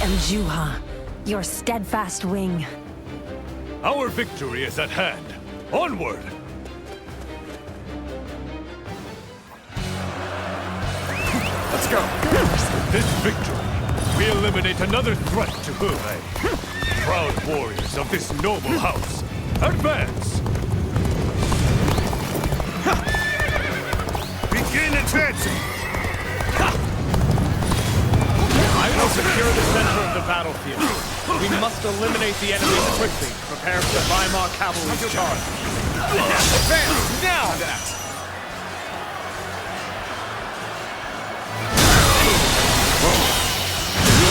am Juha, your steadfast wing. Our victory is at hand. Onward! Let's go. This victory, we eliminate another threat to Hubei. Proud warriors of this noble house, advance! Begin advancing! I will secure the center of the battlefield. We must eliminate the enemies quickly. Prepare for the Weimar cavalry's charge. Advance now!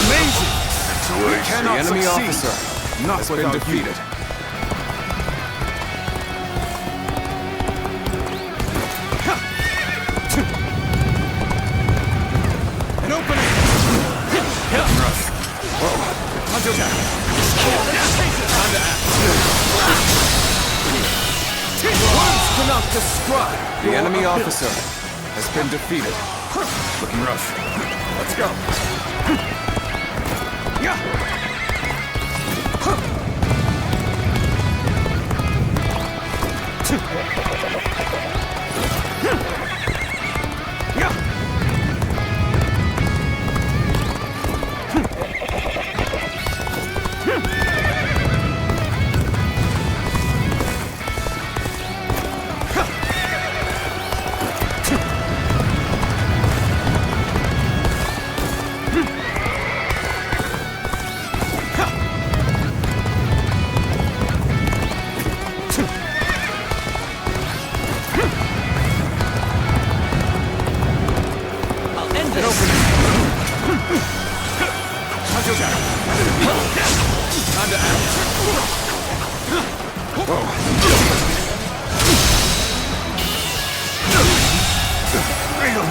Amazing! We cannot The enemy succeed. officer Not has been without defeated. An opening! Rush. Hunter down. Time to act. Words cannot describe. The enemy officer has been defeated. Looking rough. Let's go. Yeah.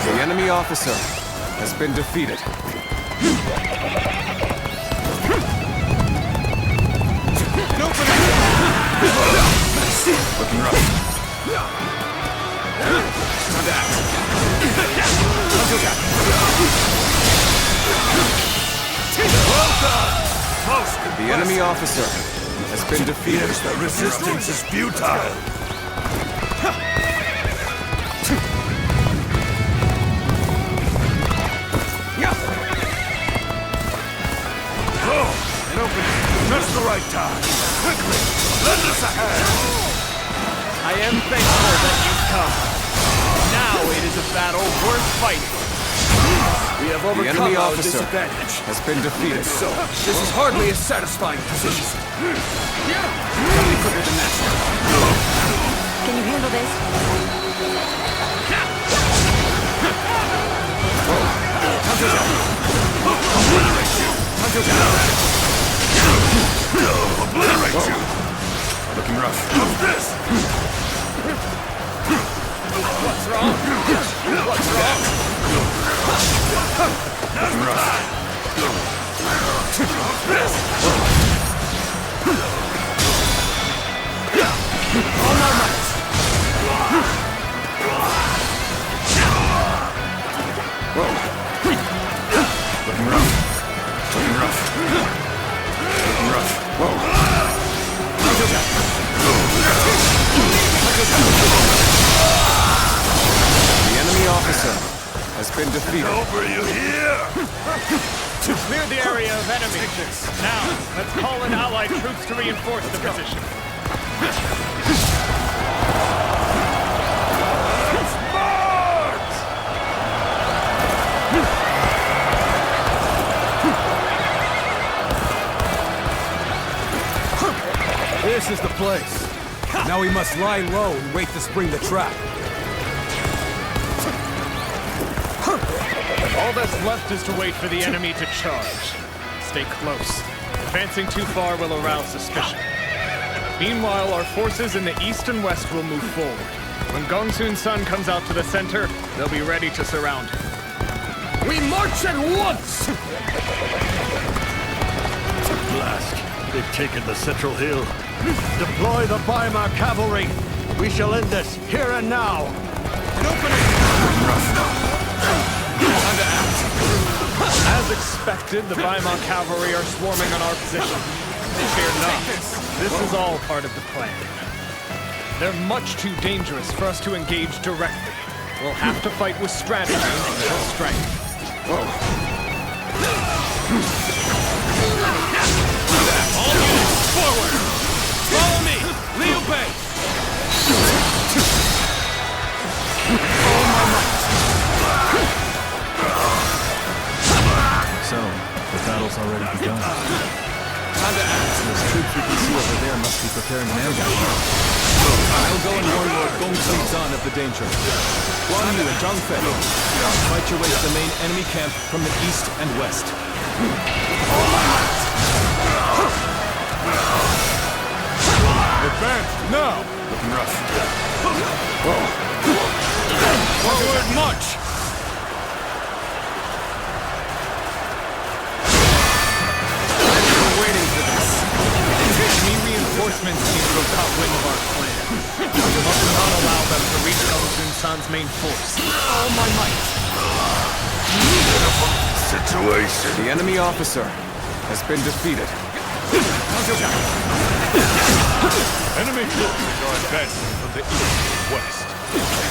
The enemy officer has been defeated. Looking rough. Time to act. The enemy officer has been defeated. The resistance is futile. Just the right time. Quickly, lend us a hand. I am thankful that you've come. Now it is a battle worth fighting. We have The overcome enemy our officer disadvantage. has been defeated. So, this is hardly a satisfying position. Nothing quicker than that. Can you handle this? Hunter down. Hunter down. Obliterate you. Looking rough. What's this? What's wrong? What's wrong? Looking rough. All my might. Whoa. Looking rough. Looking rough. Looking rough. Whoa. The enemy officer has been defeated. Over you here. Clear the area of enemies. Now, let's call in allied troops to reinforce the position. This is the place. Now we must lie low and wait to spring the trap. All that's left is to wait for the enemy to charge. Stay close. Advancing too far will arouse suspicion. Meanwhile, our forces in the east and west will move forward. When Gongsun's son comes out to the center, they'll be ready to surround him. We march at once! At last, they've taken the central hill. Deploy the Weimar cavalry. We shall end this here and now. An opening! Rough. Time to act. As expected, expected, the Weimar cavalry are swarming on our position. Fear not. This is all part of the plan. They're much too dangerous for us to engage directly. We'll have to fight with strategy until strength. Whoa. All units, forward! Follow me! Liu Bei! So, the battle's already begun. Time to act. Those troops we can see over there must be preparing an ambush. I'll go and warn Lord Gongsun Zan of the danger. Guan Yu and Zhang Fei, fight your way to the main enemy camp from the east and west. Advance, now! Looking rough. Forward march! Waiting for this. Enemy reinforcements seem to have caught wind of our plan. We must not allow them to reach Gongsun San's main force. All my might. Situation. The enemy officer has been defeated. Enemy forces are advancing from the east and west.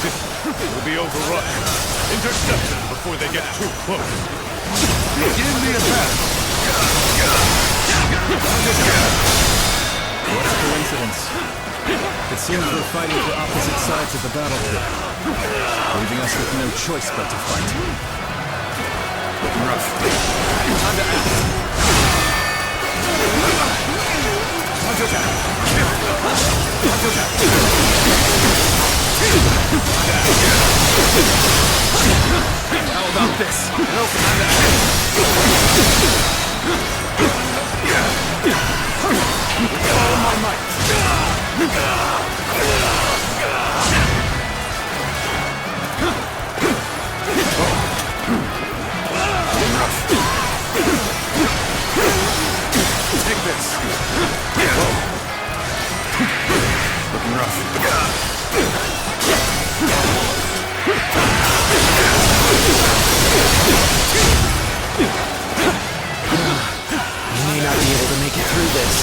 This will be overrun. Intercept them before they get too close. Begin the attack! What a coincidence. It seems we're fighting for opposite sides of the battlefield, leaving us with no choice but to fight. Looking rough. Time to act. How about this? All my might. Take this. Looking rough. You may not be able to make it through this.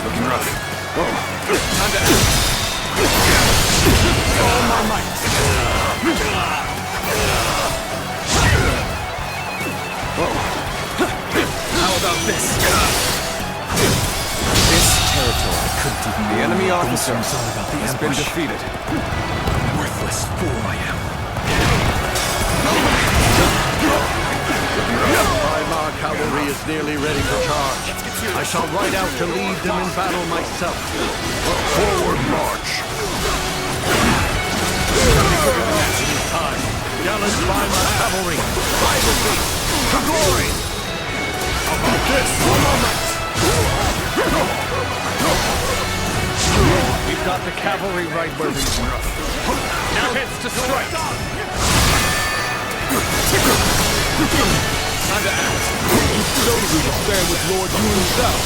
Looking rough. Time to act. All my might. How about this? This territory couldn't even be. The enemy officer about the has been ambush. defeated. Worthless fool I am. Weimar cavalry is nearly ready to charge. I shall ride out to lead them in battle myself. Forward march! Time. Gallant Weimar cavalry, ride with me to glory! How about this? One moment! We've got the cavalry right where we want. Now hits to strike. Time to act. So we will stand with Lord Yuan Shao.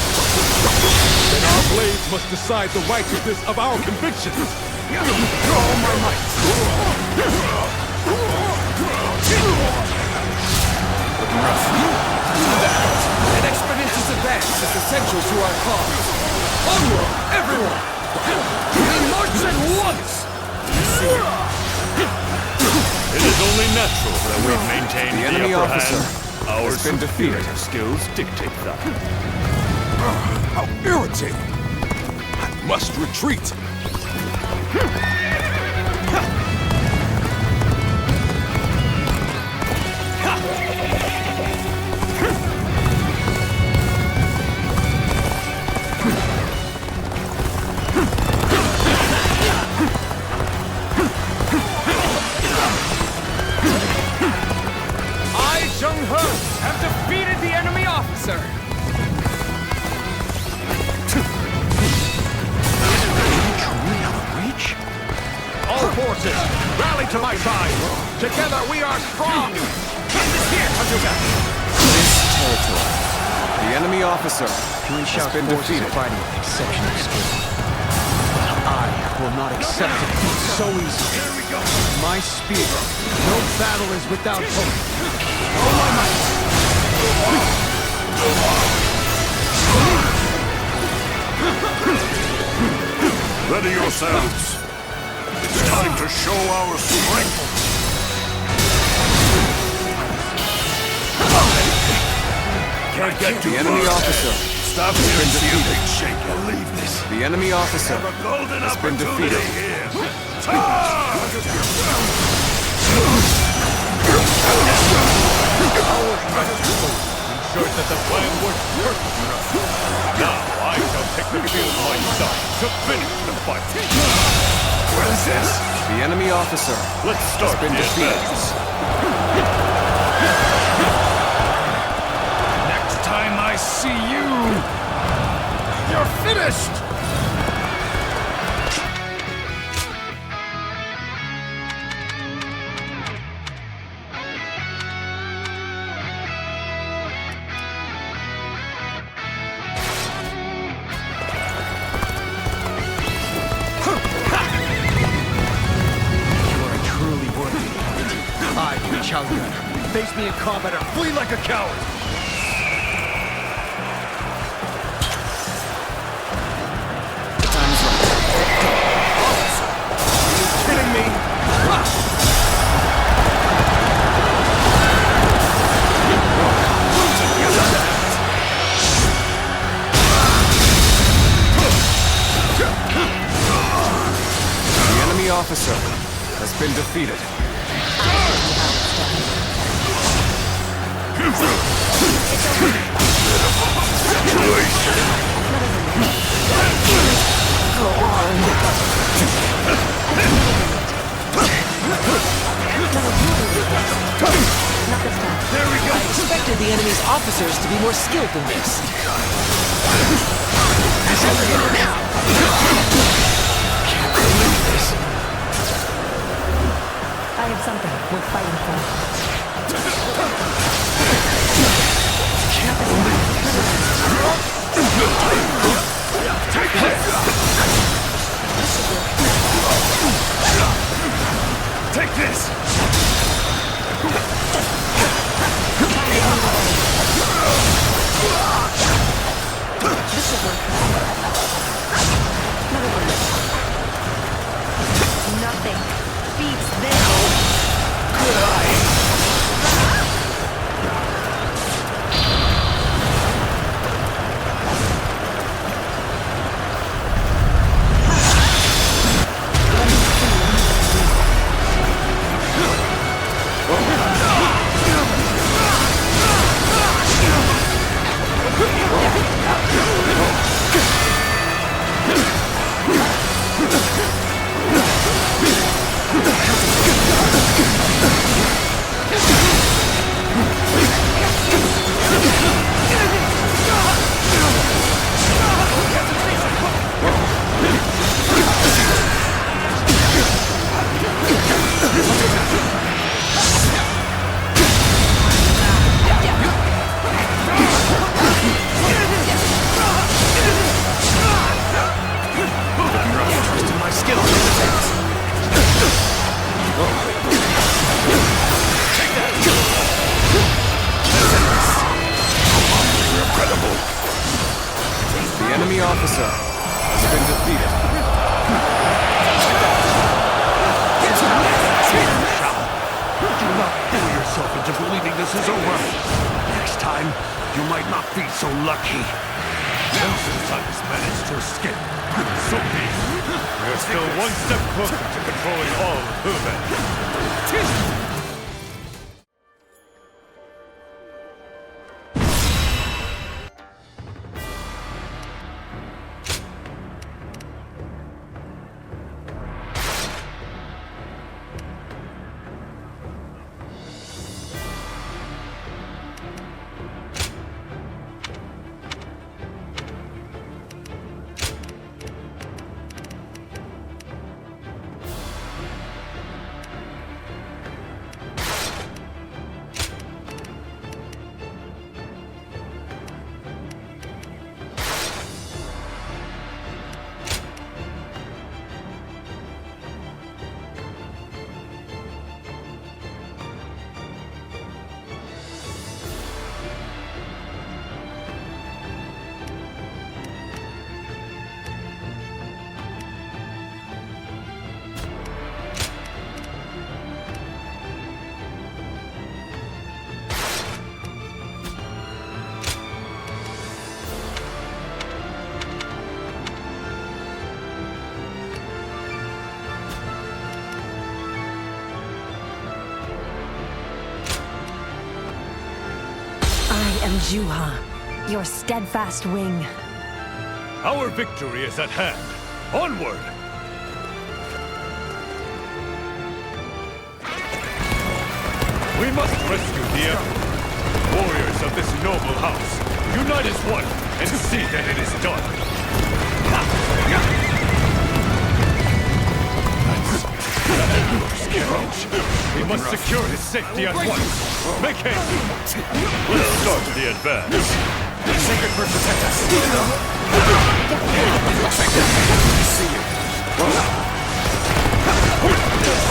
Then our blades must decide the righteousness of our convictions. All my might. Looking rough. Time to act. An expeditious advance is essential to our cause. Onward, everyone! We march at once! It is only natural that we maintain The enemy upper officer hand. Our has been defeated. superior skills dictate that. How irritating! I must retreat! Have defeated the enemy officer! to my side. Together we are strong. Hand this here, Kazuga. This territory. The enemy officer Yuan has Shao's been forces defeated. are fighting with exceptional skill. I will not accept defeat so easily. Here we go. My spear. No battle is without hope. All my might. Ready yourselves. It's time to show our strength. Can't get The enemy officer Stop here and see a big shake. Believe this. The enemy officer Have a golden has been opportunity defeated. here. Charge! Ensured that the plan worked perfectly. Now I shall take the field myself to finish the fight. What is this? The enemy officer Let's has start been the defeated. advance. Next time I see you, you're finished! You are a truly worthy opponent. I, Yuan Shao, face me in combat or flee like a coward. The time is right. Are you kidding me? The enemy officer has been defeated. I expected the enemy's officers to be more skilled than this. I have something worth fighting for. Take this! This should work. Nothing beats this. The enemy officer has been defeated. Do not fool yourself into believing this is over. Next time, you might not be so lucky. Sometimes managed to escape. So be it. We're still one step closer to controlling all of Human. Juha, your steadfast wing. Our victory is at hand. Onward! We must rescue the Emperor. Warriors of this noble house, unite as one and see that it is done. We must secure his safety at once. Make haste. Let's start the advance. Sacred Bird, protect us. See you.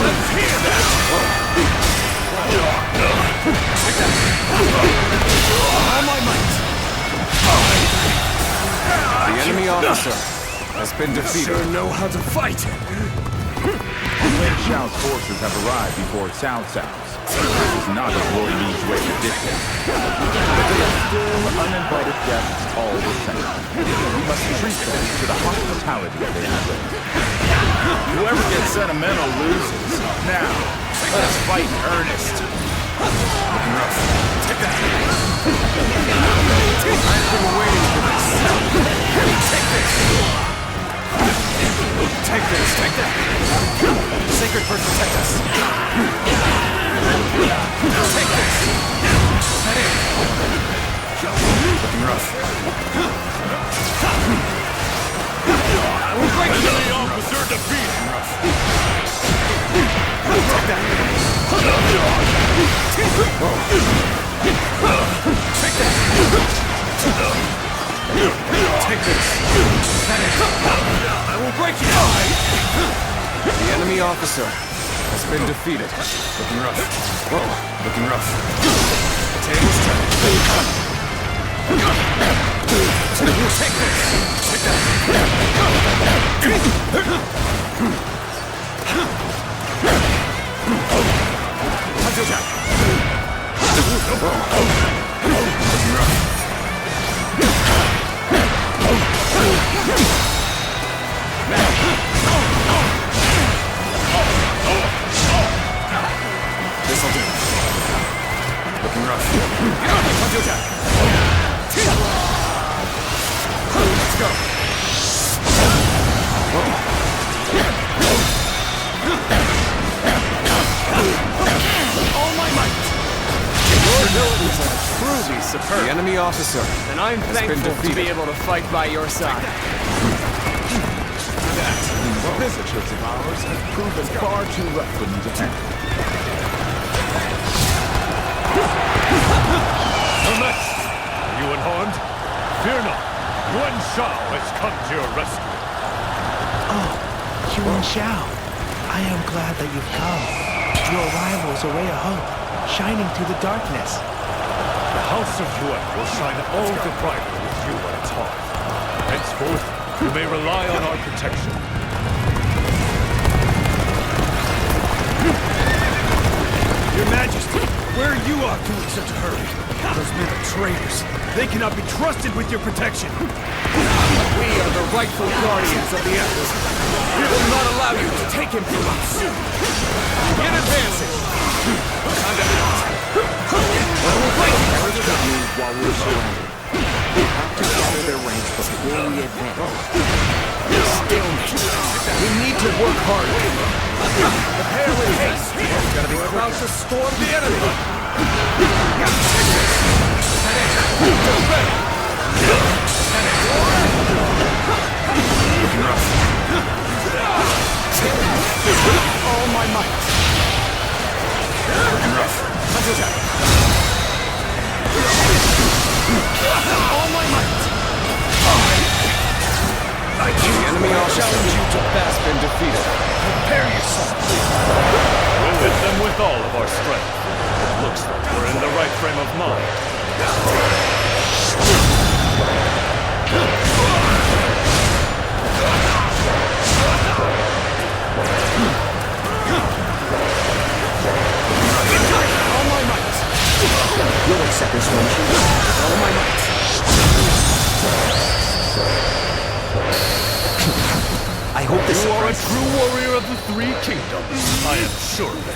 Let's hear that. All my might. The enemy officer has been defeated. Sure know how to fight. Yuan Shao's forces have arrived before Cao Cao's. This is not a glory means way to dictate. But they are still uninvited guests all the same. We must treat them to the hospitality they deserve. Whoever gets sentimental loses. Now, let us fight in earnest. Looking rough. Take that. I've been waiting for this. Take this. Take this, take that! Sacred Bird, protect us! Take this! Head in! Looking rough. We'll break the enemy officer defeated! Take that! Take that! Take this! Head in! I will break you! The enemy officer has been defeated. Looking rough. Whoa, looking rough. The table's turning. Take this! Take that! Hunter Jack! Looking rough. This'll do. Looking rough. Hunter Jack! Let's go! All my might! Your abilities are truly superb. The enemy officer And I'm has been thankful to be defeated. able to fight by your side. The visitors of ours have proven far too rough for me to handle. Your Majesty, are you unharmed? Fear not. Yuan Shao has come to your rescue. Yuan Shao, I am glad that you've come. Your arrival is a ray of hope, shining through the darkness. The House of Yuan will shine all the brighter with you at its heart. Henceforth, you may rely on our protection. Your Majesty, where are you off to in such a hurry? Those men are traitors. They cannot be trusted with your protection. We are the rightful guardians of the Emperor. We will not allow you to take him from us. Get advancing. While we're surrounded, we have to gather their ranks before we advance. We need to work harder. Prepare with haste. Gotta be about to storm the enemy. Looking rough. All my might. Looking rough. All my might. The enemy officer has been defeated. Prepare yourself. We'll hit them with all of our strength. It looks like we're in the right frame of mind. All my might. You'll accept this one. All my might. I hope this You are a surprises true warrior of the Three Kingdoms. I am sure of that.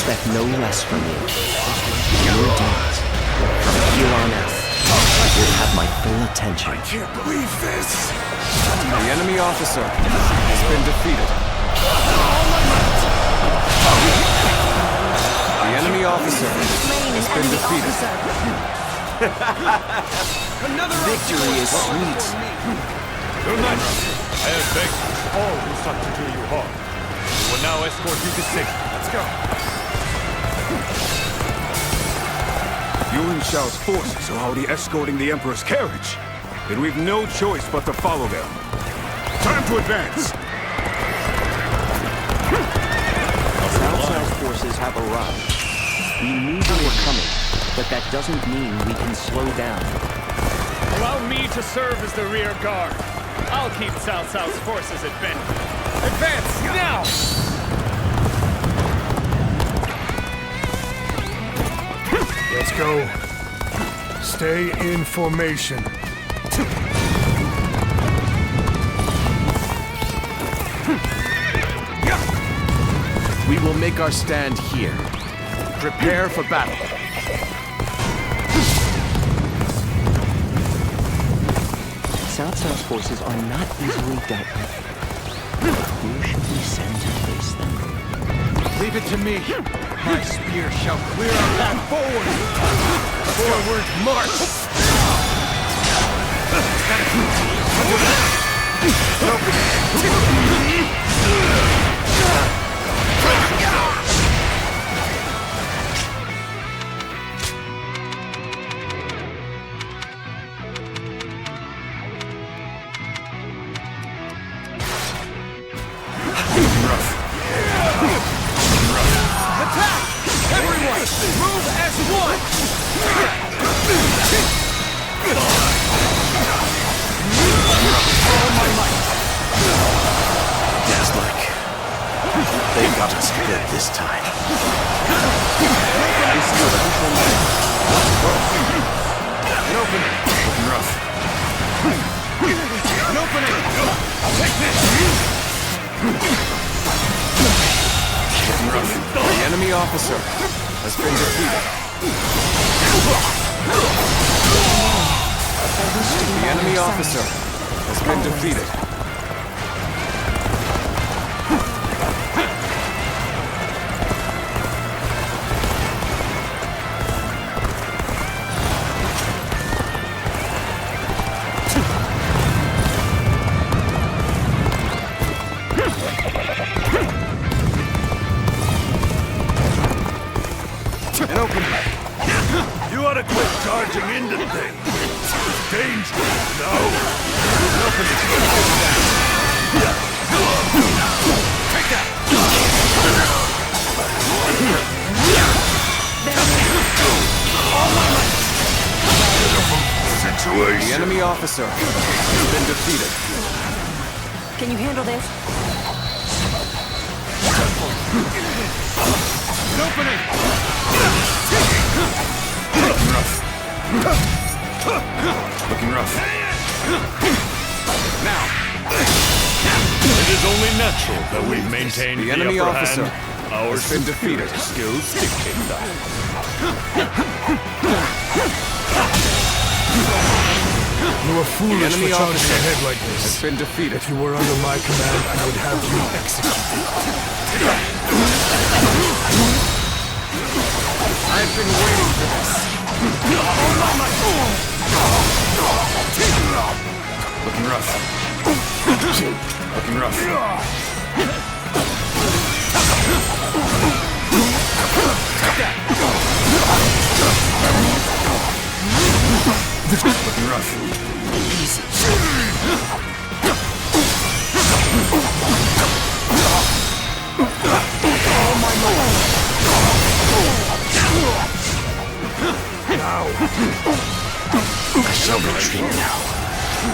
expect no less from you. Your deeds, from here on out, will have my full attention. I can't believe this! The enemy officer has been defeated. The enemy officer has been defeated. Victory is sweet. Your Majesty, I have begged all who sought to do you harm. We will now escort you to safety. Let's go. Yuan Shao's forces are already escorting the Emperor's carriage, and we've no choice but to follow them. Time to advance! Cao Cao's forces have arrived. We knew they were coming, but that doesn't mean we can slow down. Allow me to serve as the rear guard. I'll keep Cao Cao's forces at bay. Advance, now! Let's go. Stay in formation. We will make our stand here. Prepare for battle. Cao Cao's forces are not easily dealt with. Who should we send to face them? Leave it to me. My spear shall clear our path forward. Forward march. Everyone, move as one! All my might! Dazzling. They got us good this time. An opening! Looking rough. An opening! Take this! The enemy officer has been defeated. The enemy officer has been defeated. You ought to quit charging into things. It's dangerous, no? Take that! Situation. The enemy officer has been defeated. Can you handle this? An opening! Looking rough. Looking rough. Now! It is only natural that we maintain The enemy upper officer hand. Our has been defeated. skills dictate that. You were The foolish enemy for charging officer ahead like has this. been defeated. If you were under my command, I would have you executed. I've been waiting for this. Looking rough. Looking rough. Looking rough. I shall retreat now,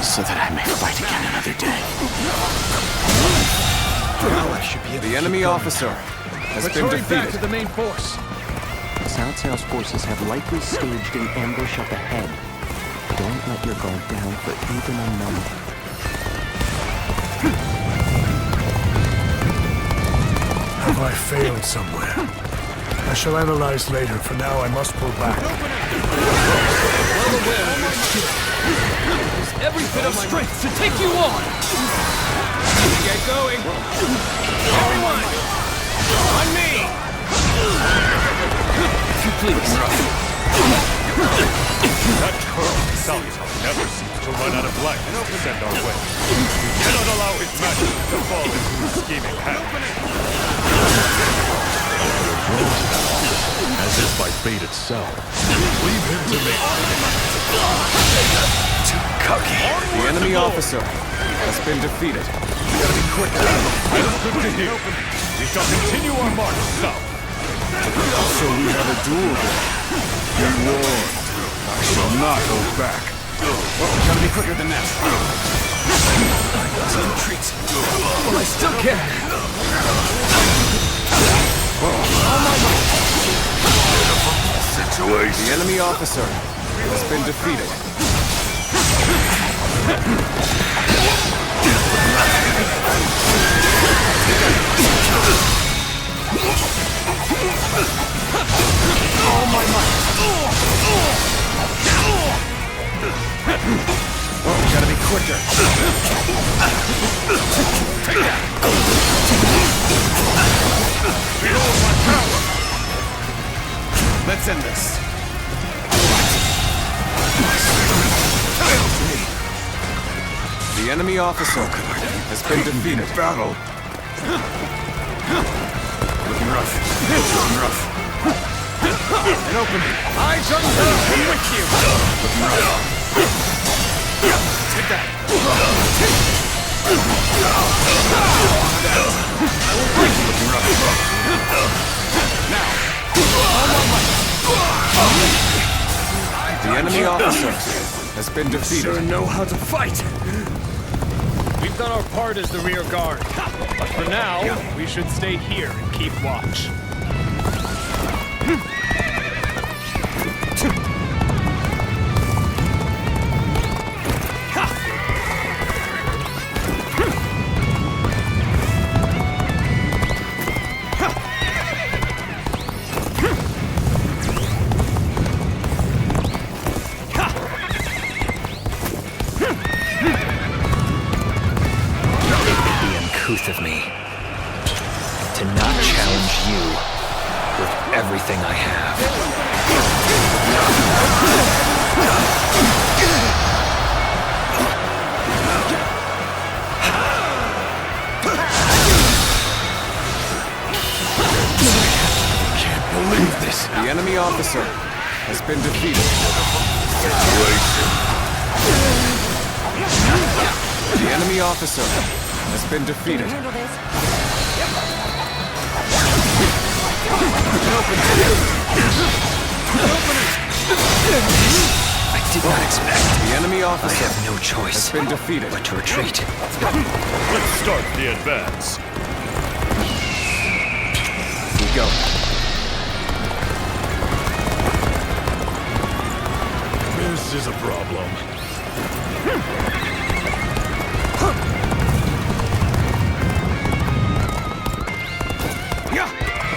so that I may fight again another day. Now I should be able The enemy officer has Let's been hurry back to defeated. the main force. Cao Cao's forces have likely staged an ambush up ahead. Don't let your guard down for even a moment. Have I failed somewhere? I shall analyze later. For now, I must pull back. Well aware of your skill. Use every bit of strength to take you on! Get going! Everyone! On me! If you please. That curl Salutop never seems to run out of light to send our way. We cannot allow his magic to fall into his scheming hands. As if by fate itself. Leave him to me. Too cocky. The enemy officer has been defeated. We gotta be quick. That is good to hear. We shall continue our march south. So we have a duel then. Be warned. I shall not hold back. Gotta be quicker than that. Retreat. Well, I still can. The enemy officer has been defeated. All my might. We gotta be quicker. Take that. Behold my power! Let's end this. The enemy officer has been defeated. Battle. Looking rough. Looking rough. An opening. I, Jung Ho, am with you. Looking rough. Take that. Looking rough. Now. The enemy officer has been defeated. Sure know how to fight. We've done our part as the rear guard. But for now, we should stay here and keep watch. Of me to not challenge you with everything I have. Can't believe this. The enemy officer has been defeated. The enemy officer has been defeated. Handle this. I did not expect. The enemy I officer have no choice has been defeated. but to retreat. Let's start the advance. We go. This is a problem.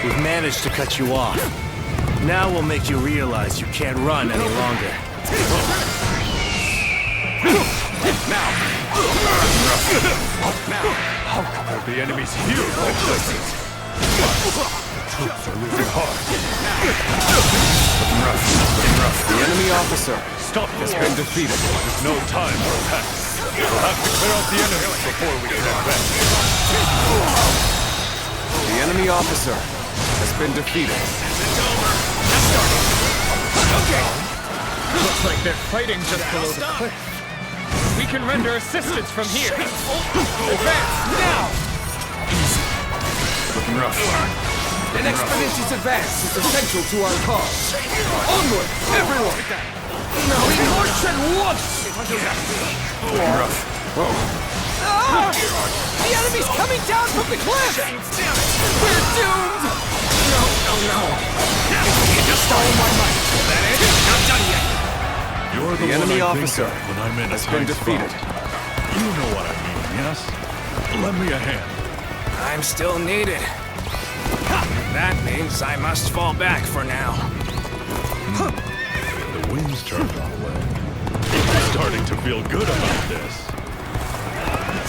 We've managed to cut you off. Now we'll make you realize you can't run any longer. Now! How come the enemy's here? Troops are losing heart. The enemy officer has been defeated. There's no time for attacks. We'll have to clear out the enemy before we can advance. The enemy officer has been defeated. Looks like they're fighting just below the cliff. We can render assistance from here. Advance now! Looking rough. An expeditious advance is essential to our cause. Onward, everyone! Now we march at once! Looking rough. Whoa. Ah! The enemy's coming down from the cliff! We're doomed! No. Just all my might. That it? Not done yet. You're The enemy one I officer think of when I'm in a has been tight defeated. spot. You know what I mean, yes? Lend me a hand. I'm still needed. Ha! That means I must fall back for now. The wind's turned our way. I'm starting to feel good about this.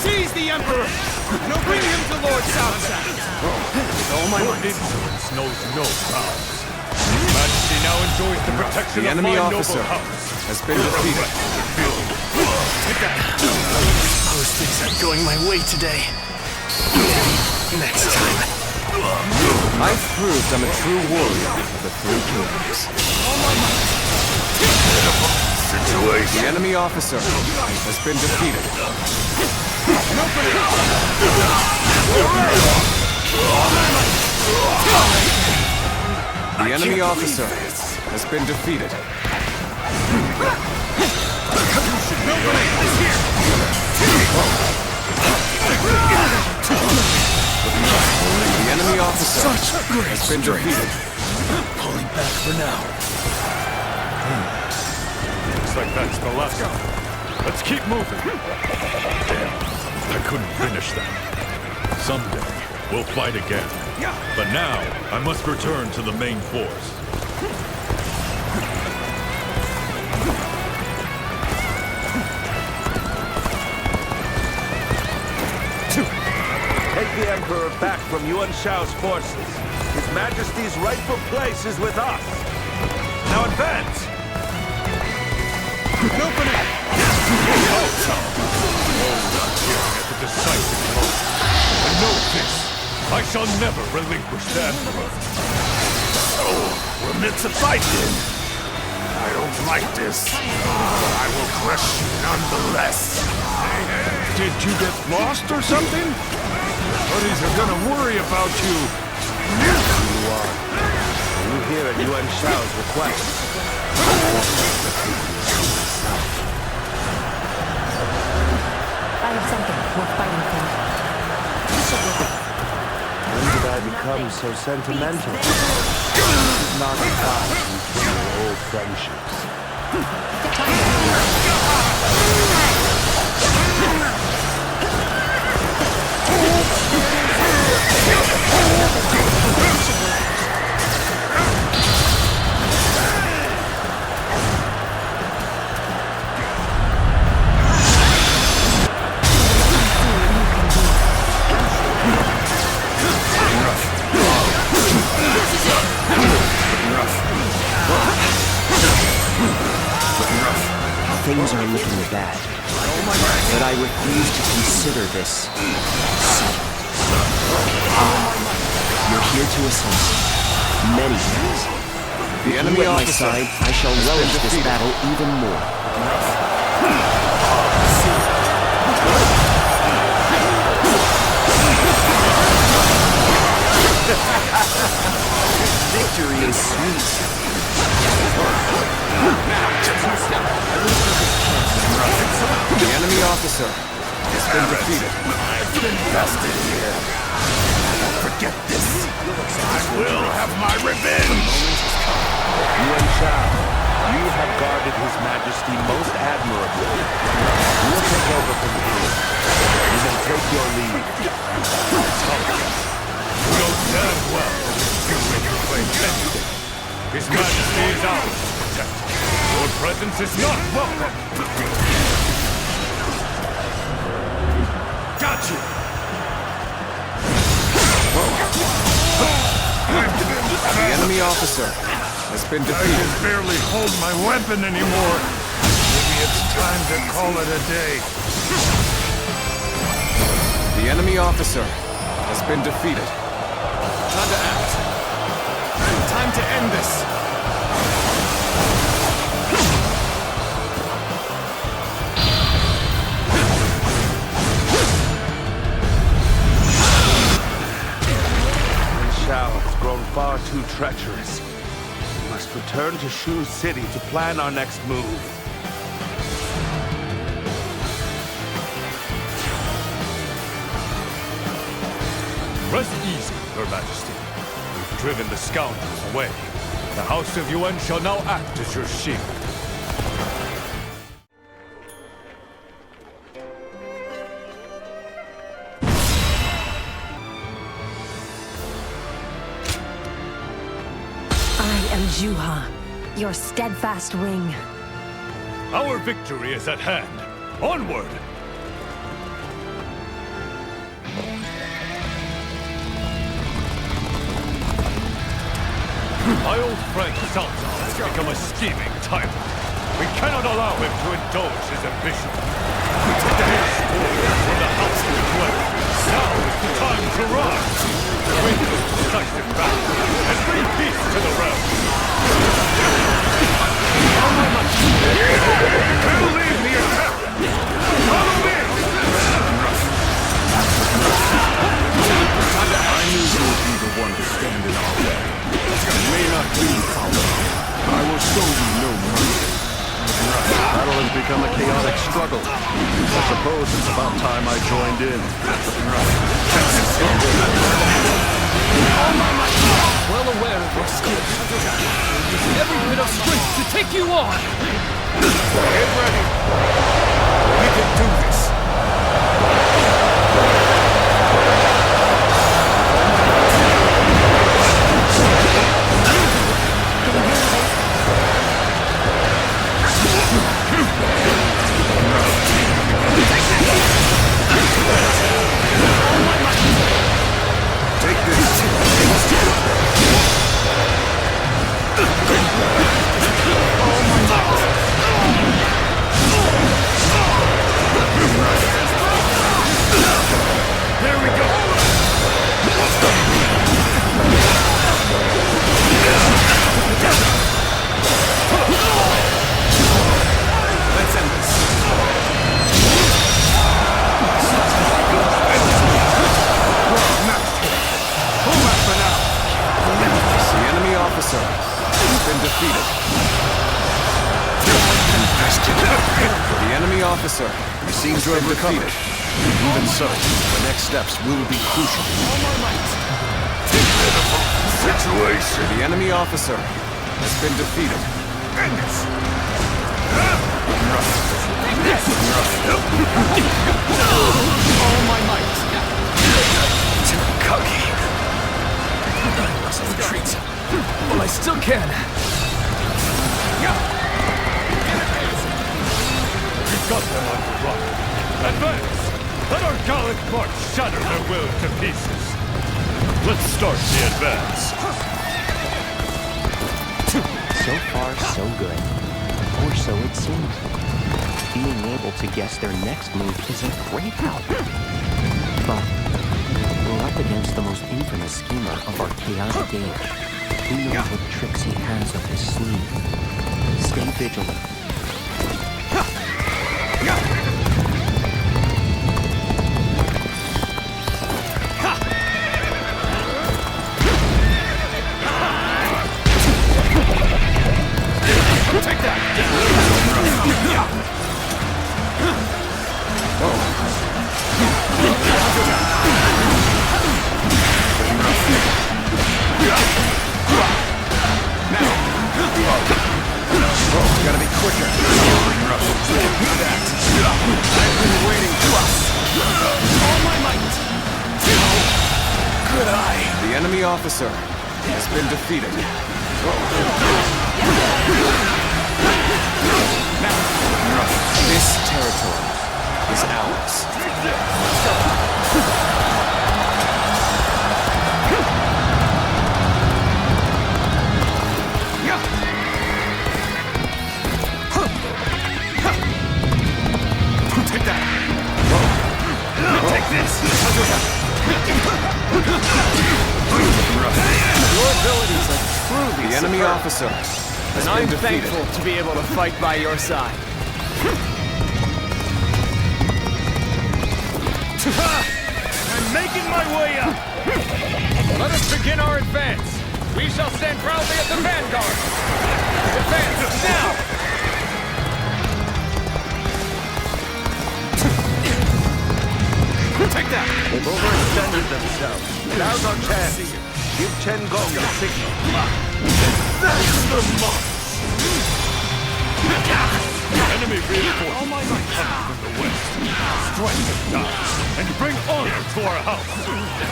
Seize the Emperor! And bring him to Lord Southside! With all my Your might. insolence knows no bounds. His Majesty now enjoys the protection The of enemy my officer noble house. has been defeated. Suppose things aren't going my way today. Next time. I've proved I'm a true warrior of the Three Kingdoms. The enemy officer has been defeated. The enemy officer has been defeated. The enemy officer has been defeated. Pulling back for now. Looks like that's the last one. Let's keep moving. Damn, I couldn't finish that. Someday, we'll fight again. But now, I must return to the main force. Take the Emperor back from Yuan Shao's forces. His Majesty's rightful place is with us. Now advance! Hold on here at the decisive moment. And know this, I shall never relinquish the Emperor. We're meant to fight then. I don't like this, but I will crush you nonetheless. Did you get lost or something? Buddies are gonna worry about you. You are. You here at Yuan Shao's request. I have something worth fighting for. When did I become so sentimental? This is not a time to rekindle old friendships. Things are looking bad, but I refuse to consider this. You're here to assist many things. The enemy At my officer side, I shall relish this battle even more. Victory is sweet. The enemy officer has been defeated. I've been bested here. Don't forget this. I will have my revenge. Yuan Shao, you have guarded His Majesty most admirably. You will take over from here. You may take your leave. You know damn well you will proclaim anything. His Majesty is ours to protect. Your presence is not welcome. Got you. The enemy officer has been I defeated. can barely hold my weapon anymore. Maybe it's time to call it a day. The enemy officer has been defeated. Time to act. Time to end this. Yuan Shao has grown far too treacherous. We must return to Shu City to plan our next move. Rest easy, Your Majesty. We've driven the scoundrels away. The House of Yuan shall now act as your shield. Juha, your steadfast ring. Our victory is at hand. Onward! My old friend Salzar has become a scheming tyrant. We cannot allow him to indulge his ambition. His spoils from the house of dwell. Now is the time to rise. Win this decisive battle and bring peace to the realm. We'll lead the attack. Follow me! I knew you would be the one to stand in our way. You may not be, Paolo. I will show you no mercy. The battle has become a chaotic struggle. I suppose it's about time I joined in. Well aware of your skills. Every bit of strength to take you on! Get ready. We can do this. Take this. There we go. Let's end this. The enemy officer has been defeated. The enemy officer seems to have recovered. Even so, the next steps will be crucial. Situation. The enemy officer has been defeated. All my might. Kagi. I must retreat. Well, I still can. We've got them on the run. Advance! Let our gallant march shatter their will to pieces. Let's start the advance. So far, so good. Or so it seems. Being able to guess their next move is a great help. But we're up against the most infamous schemer of our chaotic age. Who knows what tricks he has up his sleeve? Stay vigilant. Take that! Gotta be quicker. I've been waiting to us. All my might. Good eye. The enemy officer has been defeated. This territory is ours. Take that! Take this! Your abilities are truly the enemy officer. And I'm thankful to be able to fight by your side. I'm making my way up! Let us begin our advance. We shall stand proudly at the vanguard. Advance now! Take that! They've overextended themselves. Now's our chance. Give Chen Gong the signal. That's the mark! Enemy reinforcements coming from the west. Strike them down and bring honor to our house.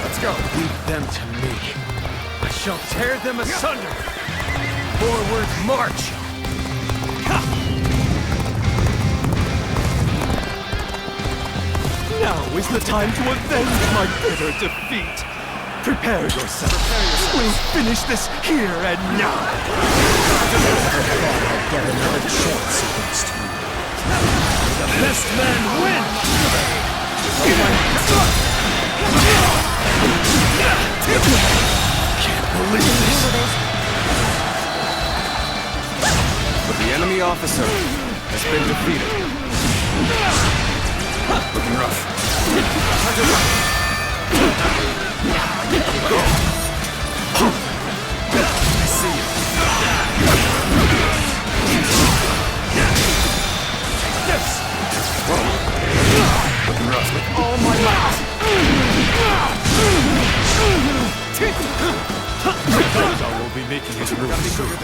Let's go. Leave them to me. I shall tear them asunder. Forward march! Now is the time to avenge my bitter defeat. Prepare yourself. We'll finish this here and now. I'll get another chance against you. The best man wins! Can't believe this. But the enemy officer has been defeated. Looking rough. I see you. This! Whoa. Looking rough. With all my might. Zhao will be making his move soon.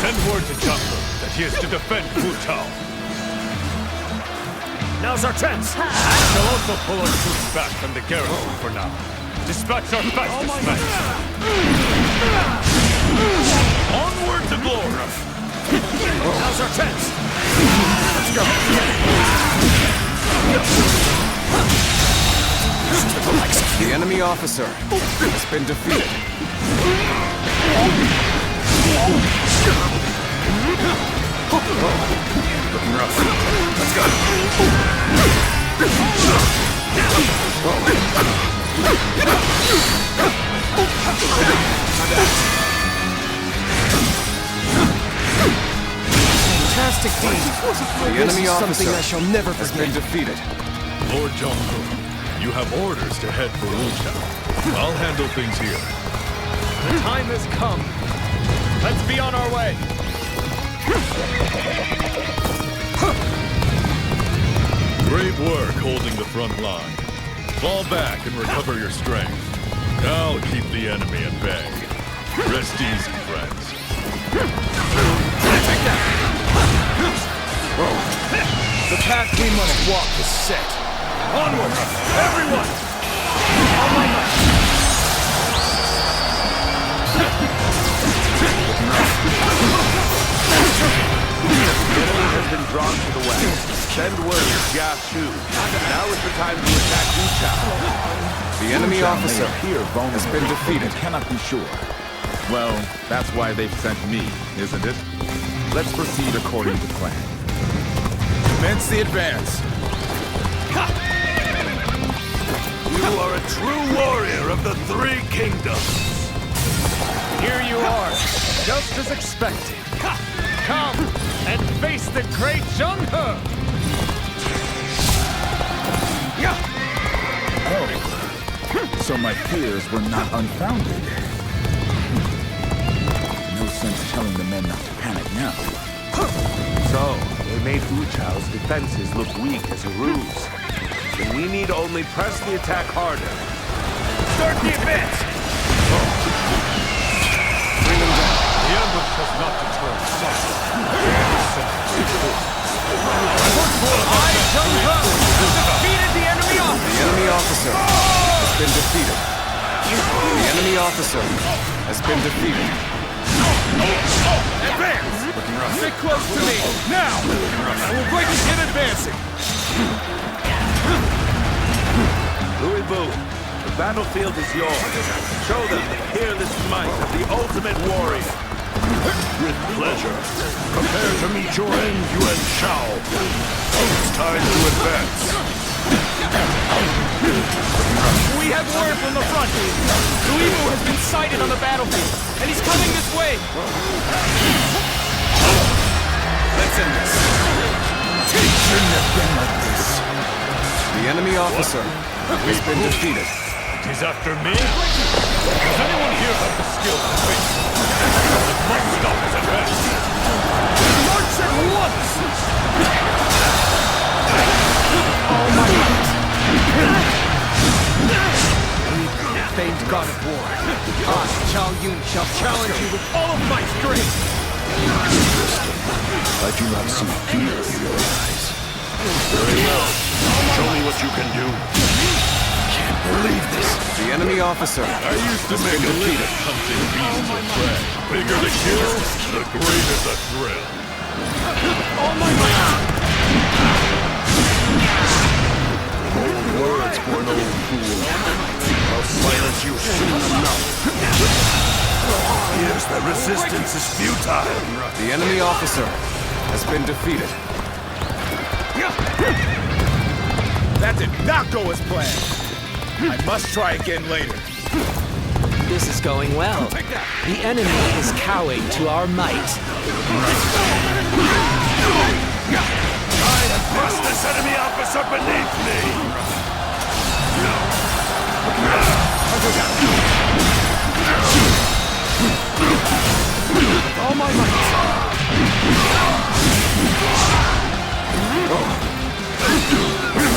Send word to Jungle that he is to defend Wu Tao. Now's our chance! We'll also pull our troops back from the garrison for now. Dispatch our fastest men. Onward to glory! Now's our chance! Let's go! The enemy officer has been defeated. Looking rough. Let's go. Fantastic deed. The enemy officer Something I shall never has forget. been defeated. Lord Zhonghe, you have orders to head for Wu Tao. I'll handle things here. The time has come. Let's be on our way. Great work holding the front line. Fall back and recover your strength. I'll keep the enemy at bay. Rest easy, friends. Take that! Whoa. The path we must walk is set. Onward! Everyone! All my might! The enemy has been drawn to the west. Send word to Jia Shu. Now is the time to attack Wu Tao. The enemy officer Here, has been defeated. Cannot be sure. Well, that's why they've sent me, isn't it? Let's proceed according to plan. Commence the advance. You are a true warrior of the Three Kingdoms. Here you are, just as expected. Come and face the great Zhonghe. Oh, so my fears were not unfounded. No sense telling the men not to panic now. So, they made Wu Tao's defenses look weak as a ruse. Then we need only press the attack harder. Start the advance! Bring them down. The ambush has not deterred Sasha. I, Zhonghe, defeated the enemy officer. The enemy officer has been defeated. The enemy officer has been defeated. Advance! Looking rough. Stick close to me! Now! I will break it in advancing! Louis Vu, the battlefield is yours. Show them the fearless might of the ultimate warrior. With pleasure. Prepare to meet your end, Yuan Shao. It's time to advance. We have word from the front! Louis Vu has been sighted on the battlefield, and he's coming this way! Let's end this. Shouldn't have been like this. The enemy officer has been defeated. It is after me? Does anyone here have the skill to face? It must stop his advance. March at once! All my might! Famed god of war, I, Chao Yun, shall challenge you with all of my strength! I do not see fear in your eyes. Very well. Show me what you can do. can't believe this. The enemy officer I used to make a living hunting beasts of prey. Bigger the kill, the greater the thrill. All my might! Words for an old fool. I'll silence you soon enough. Here's the resistance is futile. The enemy officer has been defeated. That did not go as planned. I must try again later. This is going well. The enemy is cowing to our might. Try to thrust this enemy officer beneath me. All my might!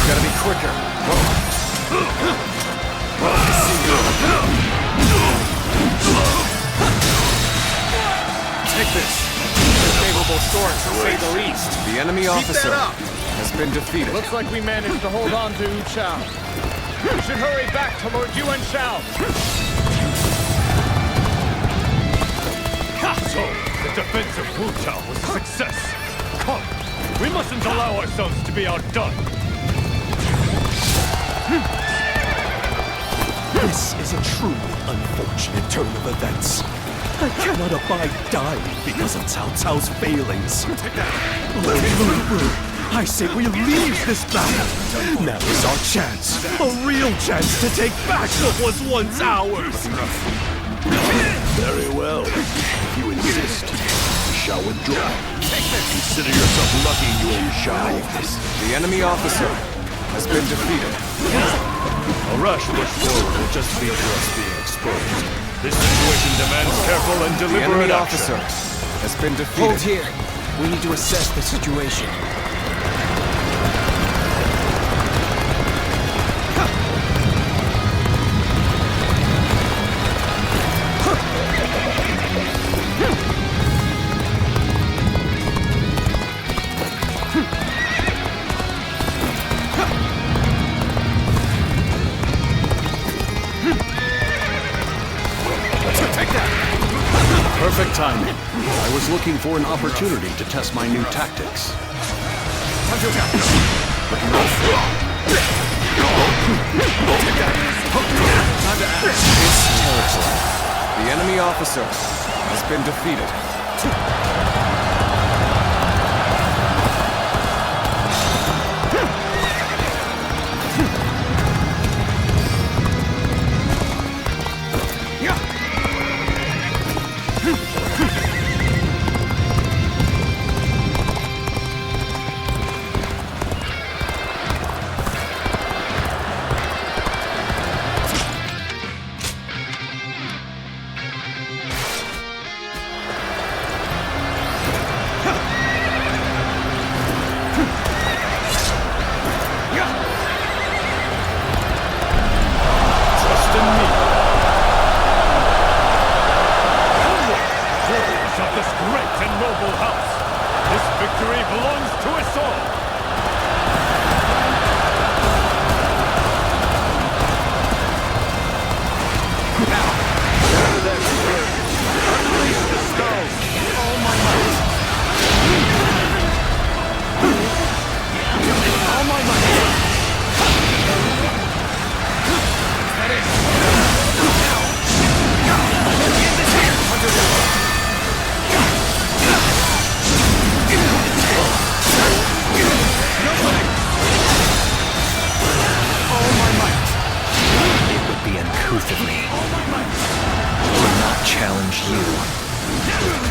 Gotta be quicker. Take this. Favorable sword, to say the least. The enemy officer has been defeated. Looks like we managed to hold on to Yuan Shao. We should hurry back to Lord Yuan Shao. So, the defense of Wu Tao was a success. Come, we mustn't allow ourselves to be outdone. This is a truly unfortunate turn of events. I cannot abide dying because of Cao Cao's failings. Lord Lu, I say we leave this battle. Now is our chance, a real chance to take back what was once ours. Very well. If you insist, we shall withdraw. Consider yourself lucky, Yuan Shao. The enemy officer has been defeated. A rash push forward will just lead to us being exposed. This situation demands careful and The deliberate enemy action. officer has been defeated. Hold here. We need to assess the situation. Perfect timing. I was looking for an opportunity to test my new tactics. It's territory. The enemy officer has been defeated.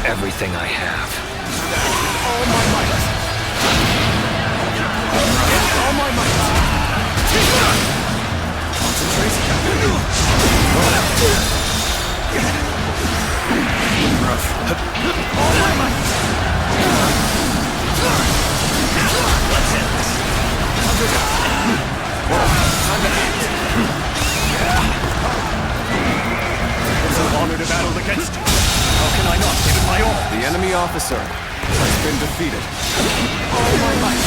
everything I have. All my might. All my might. Concentrate. All my might. Let's end this. Time to act. It's an honor to battle against. How can I not give it my all? The enemy officer has been defeated. All my might.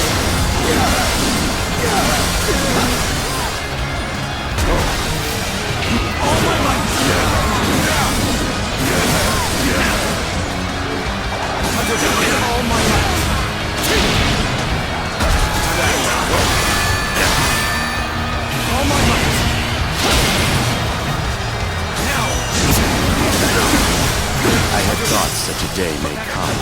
day may come.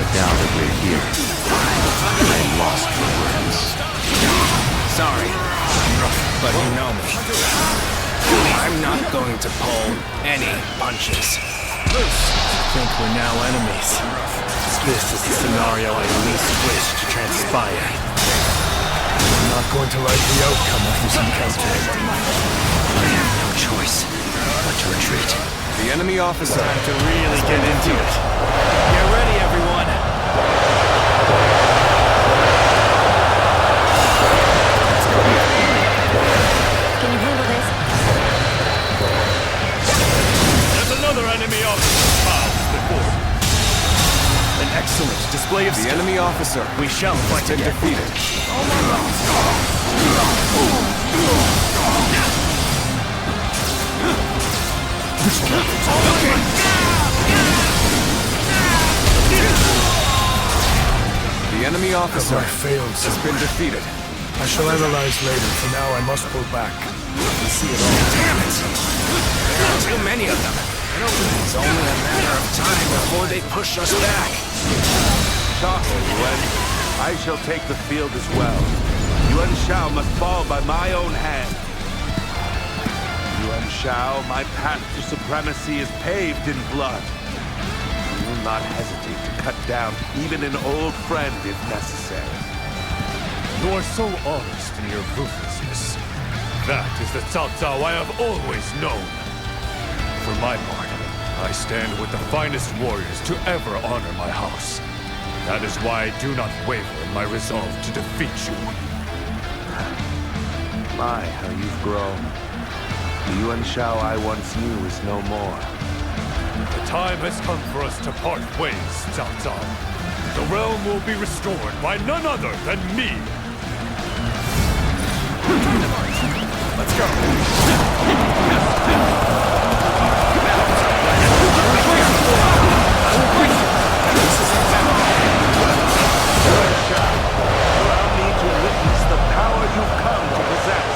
But now that we're here, I am lost for words. Sorry, but you know me. I'm not going to pull any punches. I think we're now enemies. This is the scenario I least wish to transpire. I'm not going to like the outcome of this encounter. I have no choice but to retreat. The enemy officer. Time to really get into it. Get ready, everyone. Can you handle this? There's another enemy officer passed before. An excellent display of The skill. enemy officer. We shall fight Been again. defeated. The enemy officer My fails. has been defeated. I shall analyze later. For now, I must pull back. Damn it! There are too many of them. It's only a matter of time before they push us back. Shao, Yuan, I shall take the field as well. Yuan Shao must fall by my own hand. Yuan Shao, my path to supremacy is paved in blood. I will not hesitate to cut down even an old friend if necessary. You are so honest in your ruthlessness. That is the Cao Cao I have always known. For my part, I stand with the finest warriors to ever honor my house. That is why I do not waver in my resolve to defeat you. My, how you've grown. The Yuan Shao I once knew is no more. The time has come for us to part ways, Cao Cao. The realm will be restored by none other than me. Let's go. Yuan Shao, allow me to witness the power you've come to possess.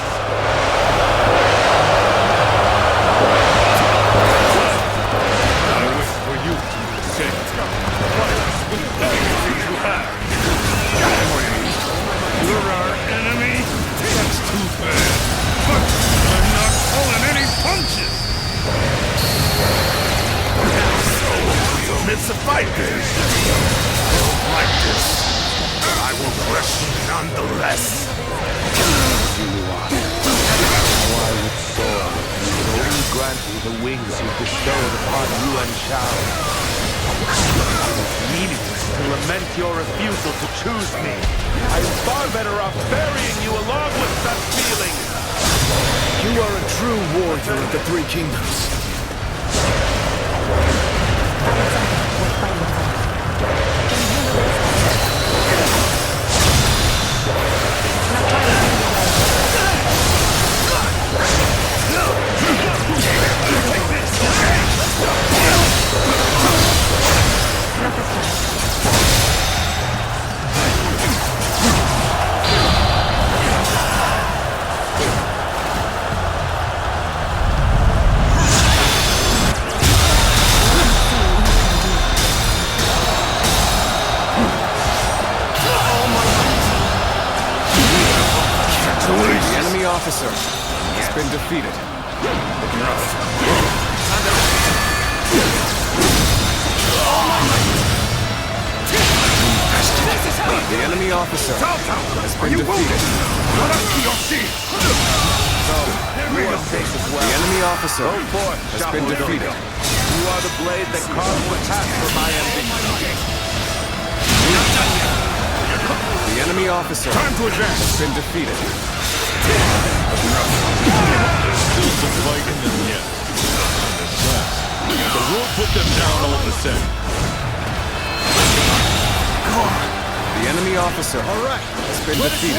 I wish for you to do the same. Fight with everything you have. You're our enemy? That's too bad. But I'm not pulling any punches! So, you'll miss a fight, like this. I will crush you nonetheless. How I would soar if you would only grant me the wings you bestowed upon Yuan Shao. It's meaningless to lament your refusal to choose me. I am far better off burying you along with such feelings. You are a true warrior of the Three Kingdoms. The enemy officer has been defeated. The enemy officer has been defeated. You are safe as well. The enemy officer Go forth, has Shao been Dong. defeated. You are the blade that carved the path for my ambition. The enemy officer has been defeated. Still some fight in them yet. But we'll put them down all the same. The enemy officer has been defeated.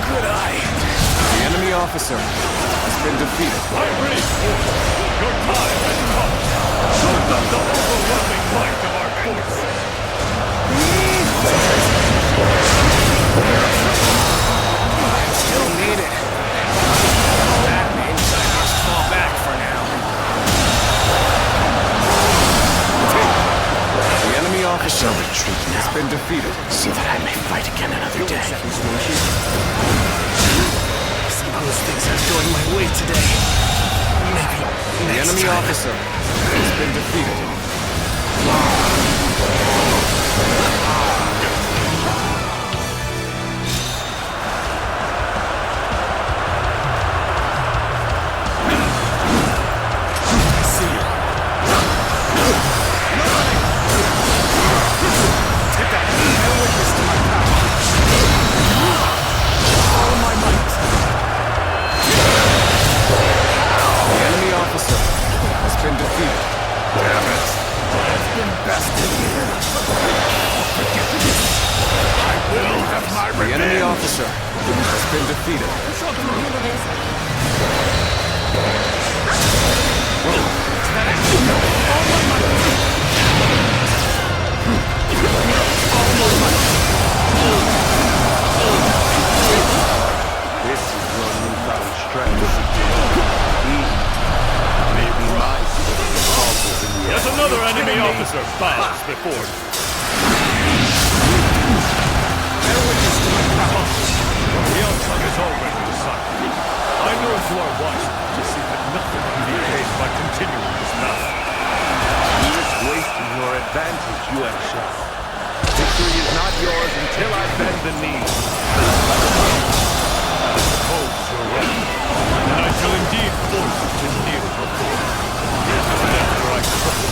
Good eye. The enemy officer has been defeated. I raise force. Your time has come. Show them the overwhelming might of our force. Still needed. That means I must fall back for now. has been defeated. So that I may fight again another day. Suppose things are going my way today. Maybe the enemy officer has been defeated. The enemy officer has been defeated. This is your newfound strength. Maybe my strength in the Yet another enemy officer bows before you. The outcome is already decided. I know you are wise enough to see that nothing can be gained by continuing this battle. You is wasting your advantage, Yuan Shao. Victory is not yours until I bend the knee. I suppose you're right. And I shall indeed force you to kneel before me. After I crush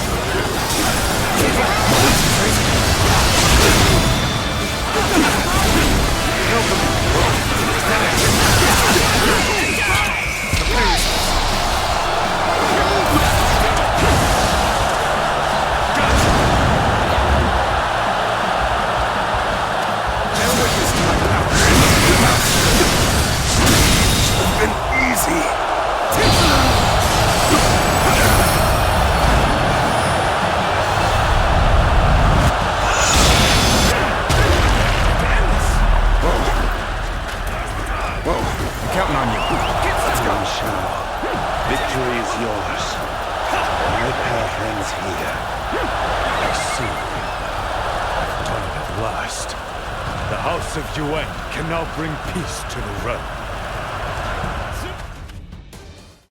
Counting on you. Yuan Shao, victory is yours. My path ends here. I see. I've done it at last. The House of Yuan can now bring peace to the realm.